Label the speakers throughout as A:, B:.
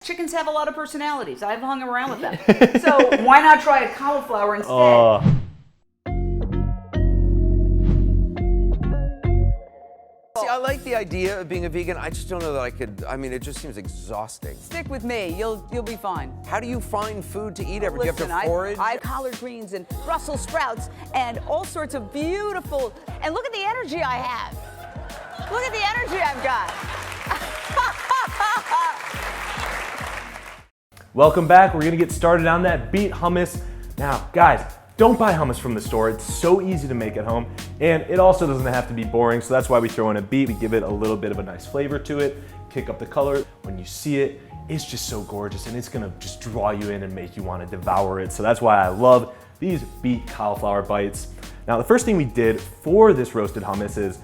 A: chickens have a lot of personalities. I've hung around with them. So why not try a cauliflower instead?
B: See, I like the idea of being a vegan. I just don't know that I could. I mean, it just seems exhausting.
A: Stick with me. You'll be fine.
B: How do you find food to eat every day? Do you
A: Listen,
B: have to forage?
A: I have collard greens and Brussels sprouts and all sorts of beautiful. And look at the energy I have. Look at the energy I've got.
C: Welcome back. We're gonna get started on that beet hummus. Now, guys, don't buy hummus from the store. It's so easy to make at home, and it also doesn't have to be boring, so that's why we throw in a beet. We give it a little bit of a nice flavor to it, kick up the color. When you see it, it's just so gorgeous, and it's gonna just draw you in and make you wanna devour it. So that's why I love these beet cauliflower bites. Now, the first thing we did for this roasted hummus is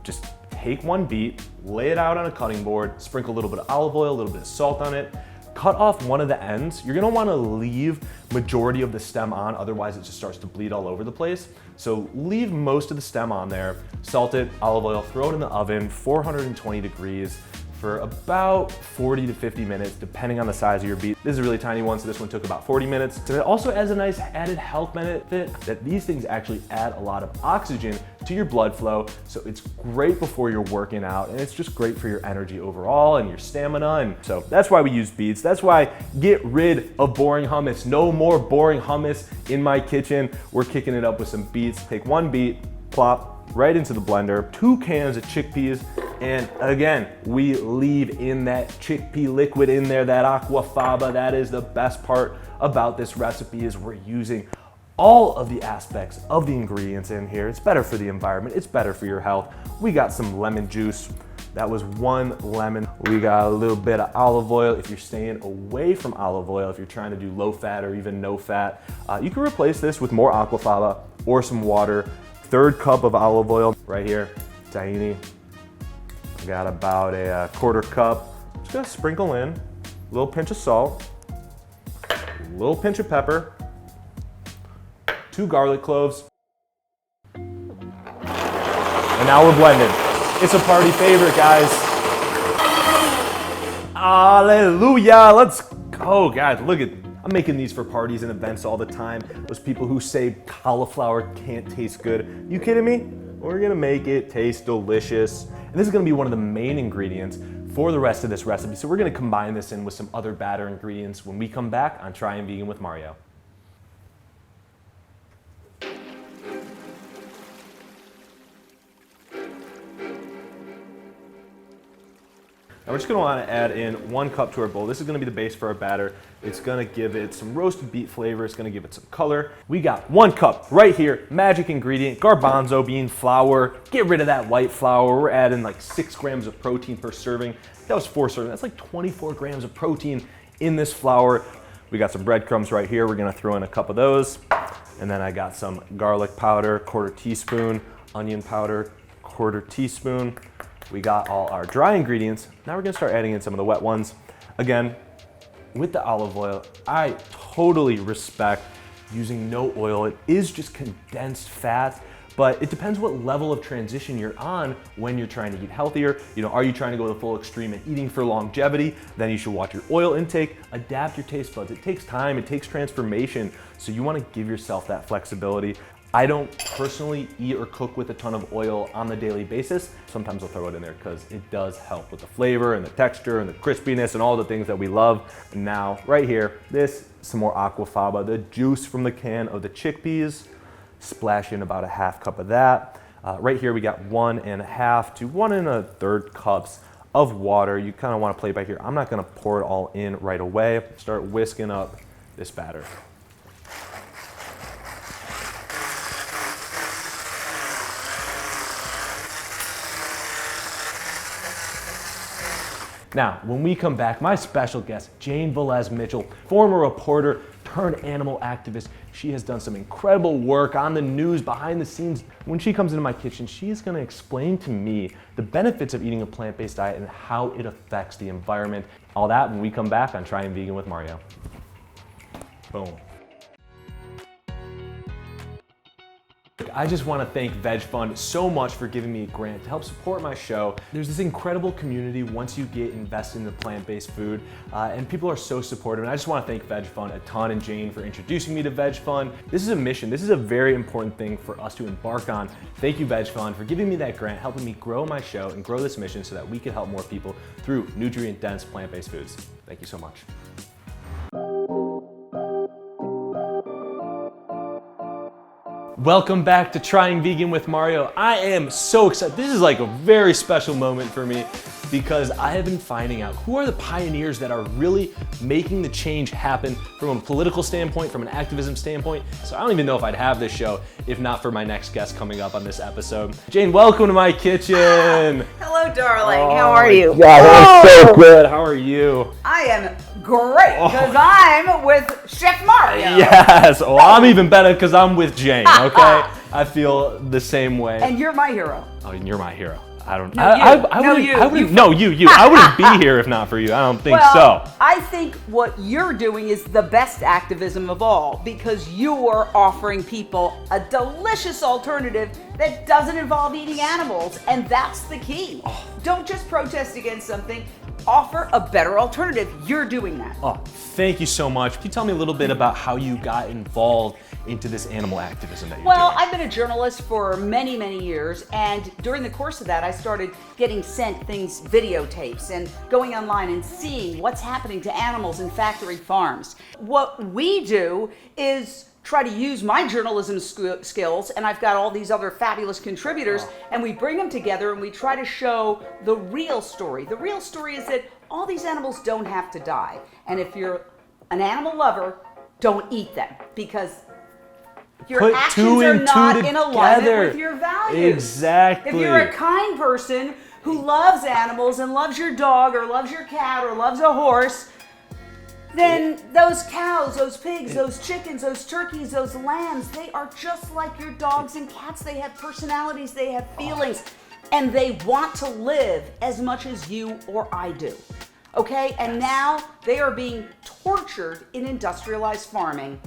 C: just take one beet, lay it out on a cutting board, sprinkle a little bit of olive oil, a little bit of salt on it, cut off one of the ends. You're gonna wanna leave majority of the stem on, otherwise it just starts to bleed all over the place. So leave most of the stem on there, salt it, olive oil, throw it in the oven, 420 degrees for about 40 to 50 minutes, depending on the size of your beet. This is a really tiny one, so this one took about 40 minutes. So it also has a nice added health benefit that these things actually add a lot of oxygen to your blood flow. So it's great before you're working out, and it's just great for your energy overall and your stamina. And so that's why we use beets. That's why get rid of boring hummus. No more boring hummus in my kitchen. We're kicking it up with some beets. Take one beet, plop right into the blender, 2 cans of chickpeas, and again, we leave in that chickpea liquid in there, that aquafaba. That is the best part about this recipe, is we're using all of the aspects of the ingredients in here. It's better for the environment, it's better for your health. We got some lemon juice. That was 1 lemon. We got a little bit of olive oil. If you're staying away from olive oil, if you're trying to do low fat or even no fat, you can replace this with more aquafaba or some water. 1/3 cup of olive oil right here, tahini. I got about a 1/4 cup. Just gonna sprinkle in a little pinch of salt, a little pinch of pepper, 2 garlic cloves, and now we're blending. It's a party favorite, guys. Hallelujah, let's go, guys. Look at, I'm making these for parties and events all the time. Those people who say cauliflower can't taste good. You kidding me? We're gonna make it taste delicious. And this is gonna be one of the main ingredients for the rest of this recipe. So we're gonna combine this in with some other batter ingredients when we come back on Trying Vegan with Mario. Now we're just gonna wanna add in 1 cup to our bowl. This is gonna be the base for our batter. It's gonna give it some roasted beet flavor. It's gonna give it some color. We got 1 cup right here, magic ingredient, garbanzo bean flour. Get rid of that white flour. We're adding like 6 grams of protein per serving. That was 4 servings. That's like 24 grams of protein in this flour. We got some breadcrumbs right here. We're gonna throw in a cup of those. And then I got some garlic powder, 1/4 teaspoon, onion powder, 1/4 teaspoon. We got all our dry ingredients. Now we're gonna start adding in some of the wet ones. Again, with the olive oil, I totally respect using no oil. It is just condensed fat, but it depends what level of transition you're on when you're trying to eat healthier. You know, are you trying to go the full extreme and eating for longevity? Then you should watch your oil intake, adapt your taste buds. It takes time, it takes transformation, so you wanna give yourself that flexibility. I don't personally eat or cook with a ton of oil on the daily basis. Sometimes I'll throw it in there because it does help with the flavor and the texture and the crispiness and all the things that we love. And now, right here, some more aquafaba, the juice from the can of the chickpeas. Splash in about a 1/2 cup of that. Right here, we got 1.5 to 1 1/3 cups of water. You kind of want to play by here. I'm not going to pour it all in right away. Start whisking up this batter. Now, when we come back, my special guest, Jane Velez-Mitchell, former reporter turned animal activist. She has done some incredible work on the news, behind the scenes. When she comes into my kitchen, she's gonna explain to me the benefits of eating a plant-based diet and how it affects the environment. All that when we come back on Trying Vegan with Mario. Boom. I just want to thank Veg Fund so much for giving me a grant to help support my show. There's this incredible community once you get invested in the plant-based food, and people are so supportive. And I just want to thank Veg Fund a ton and Jane for introducing me to Veg Fund. This is a mission. This is a very important thing for us to embark on. Thank you, Veg Fund, for giving me that grant, helping me grow my show and grow this mission so that we can help more people through nutrient-dense plant-based foods. Thank you so much. Welcome back to Trying Vegan with Mario. I am so excited. This is like a very special moment for me because I have been finding out who are the pioneers that are really making the change happen from a political standpoint, from an activism standpoint. So I don't even know if I'd have this show if not for my next guest coming up on this episode. Jane, welcome to my kitchen.
A: Hello, darling. How are you?
C: Yeah, that's so good. How are you?
A: I am great because I'm with Chef Mario.
C: Yes. Well, I'm even better because I'm with Jane, okay? I feel the same way.
A: And you're my hero.
C: Oh, and you're my hero. I don't.
A: No, you.
C: I wouldn't be here if not for you. I don't think so.
A: I think what you're doing is the best activism of all because you are offering people a delicious alternative that doesn't involve eating animals, and that's the key.
C: Oh.
A: Don't just protest against something. Offer a better alternative. You're doing that.
C: Oh, thank you so much. Can you tell me a little bit about how you got involved into this animal activism that you're doing?
A: Well, I've been a journalist for many, many years, and during the course of that, I started getting sent things, videotapes, and going online and seeing what's happening to animals in factory farms. What we do is try to use my journalism skills, and I've got all these other fabulous contributors, and we bring them together and we try to show the real story. The real story is that all these animals don't have to die, and if you're an animal lover, don't eat them because your actions are not in alignment with your values.
C: Exactly.
A: If you're a kind person who loves animals and loves your dog or loves your cat or loves a horse, then those cows, those pigs, those chickens, those turkeys, those lambs, they are just like your dogs and cats. They have personalities, they have feelings, and they want to live as much as you or I do. Okay? And now they are being tortured in industrialized farming,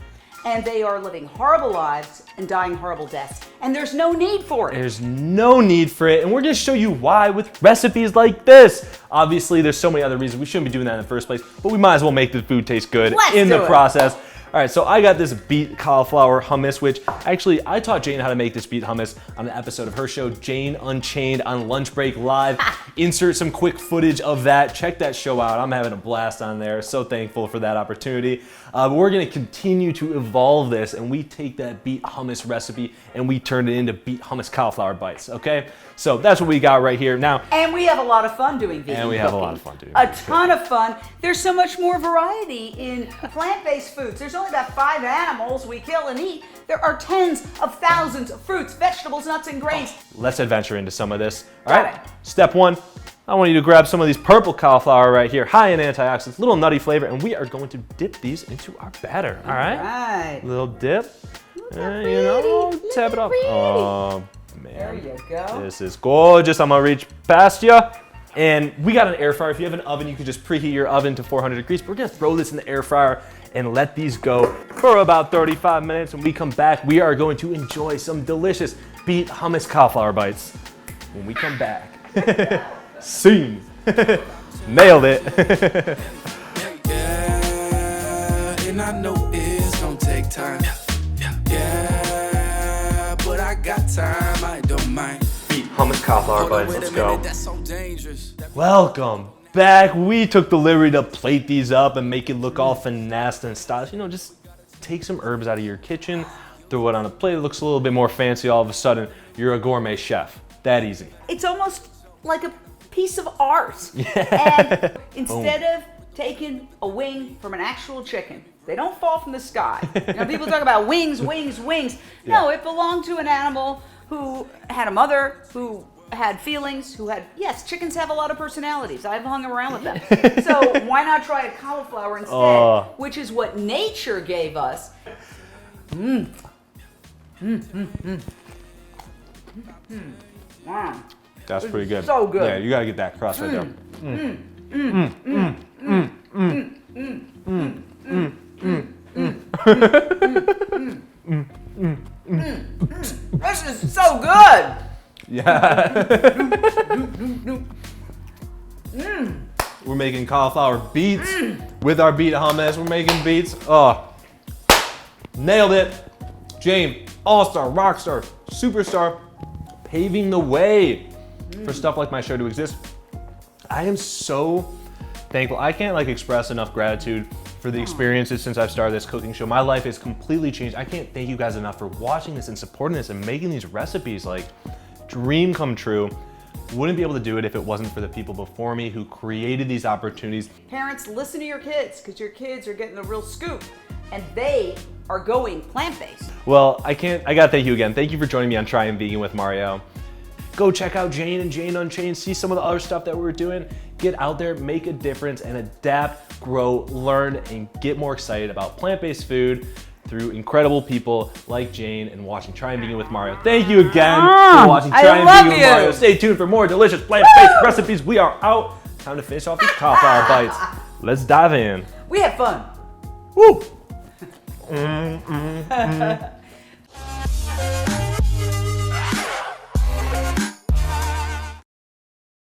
A: and they are living horrible lives and dying horrible deaths. And there's no need for it.
C: There's no need for it, and we're gonna show you why with recipes like this. Obviously, there's so many other reasons we shouldn't be doing that in the first place, but we might as well make the food taste good in the process. All right, so I got this beet cauliflower hummus, which actually I taught Jane how to make this beet hummus on an episode of her show, Jane Unchained, on Lunch Break Live. Insert some quick footage of that. Check that show out. I'm having a blast on there. So thankful for that opportunity. But we're gonna continue to evolve this, and we take that beet hummus recipe and we turn it into beet hummus cauliflower bites, okay? So that's what we got right here. Now,
A: and we have a lot of fun doing vegan
C: And we have
A: cooking.
C: a lot of fun doing
A: A
C: vegan
A: ton of fun. There's so much more variety in plant-based foods. There's only about 5 animals we kill and eat. There are tens of thousands of fruits, vegetables, nuts, and grains.
C: Let's adventure into some of this. All
A: Got
C: right,
A: it.
C: Step 1. I want you to grab some of these purple cauliflower right here, high in antioxidants, little nutty flavor, and we are going to dip these into our batter, all right?
A: Right.
C: Little dip, and you
A: pretty.
C: know,
A: Look
C: tap it
A: how
C: up.
A: pretty.
C: Oh,
A: There
C: man.
A: you go.
C: This is gorgeous. I'm gonna reach past you. And we got an air fryer. If you have an oven, you can just preheat your oven to 400 degrees. But we're gonna throw this in the air fryer and let these go for about 35 minutes. When we come back, we are going to enjoy some delicious beet hummus cauliflower bites. When we come back, scene. Nailed it.
D: Yeah, and I know it's gonna take time. Yeah, but I got time, I don't mind.
C: Beet hummus cauliflower bites,
D: Wait a
C: let's
D: minute,
C: go.
D: that's so dangerous.
C: Welcome back. We took the liberty to plate these up and make it look all finessed and stylish. You know, just take some herbs out of your kitchen, throw it on a plate. It looks a little bit more fancy. All of a sudden, you're a gourmet chef. That easy.
A: It's almost like a piece of art. And instead of taking a wing from an actual chicken, they don't fall from the sky. You know, people talk about wings, wings, wings. No, it belonged to an animal who had a mother, who had feelings, who had, yes, chickens have a lot of personalities. I've hung around with them. So why not try a cauliflower instead, which is what nature gave us. Wow.
C: That's pretty good.
A: So good.
C: Yeah, you gotta get that crust right there.
A: This
C: Yeah. We're making cauliflower beets with our beet hummus. We're making beets. Oh, nailed it. Jane, all-star, rock star, superstar, paving the way for stuff like my show to exist. I am so thankful. I can't like express enough gratitude for the experiences since I've started this cooking show. My life has completely changed. I can't thank you guys enough for watching this and supporting this and making these recipes. Like, dream come true. Wouldn't be able to do it if it wasn't for the people before me who created these opportunities.
A: Parents, listen to your kids, because your kids are getting the real scoop, and they are going plant-based.
C: Well, I gotta thank you again. Thank you for joining me on Trying Vegan with Mario. Go check out Jane and Jane Unchained, see some of the other stuff that we're doing. Get out there, make a difference, and adapt, grow, learn, and get more excited about plant-based food through incredible people like Jane and watching Trying Vegan with Mario. Thank you again for watching Trying Vegan with Mario. Stay tuned for more delicious plant-based recipes. We are out. Time to finish off these cauliflower bites. Let's dive in.
A: We have fun.
C: Woo!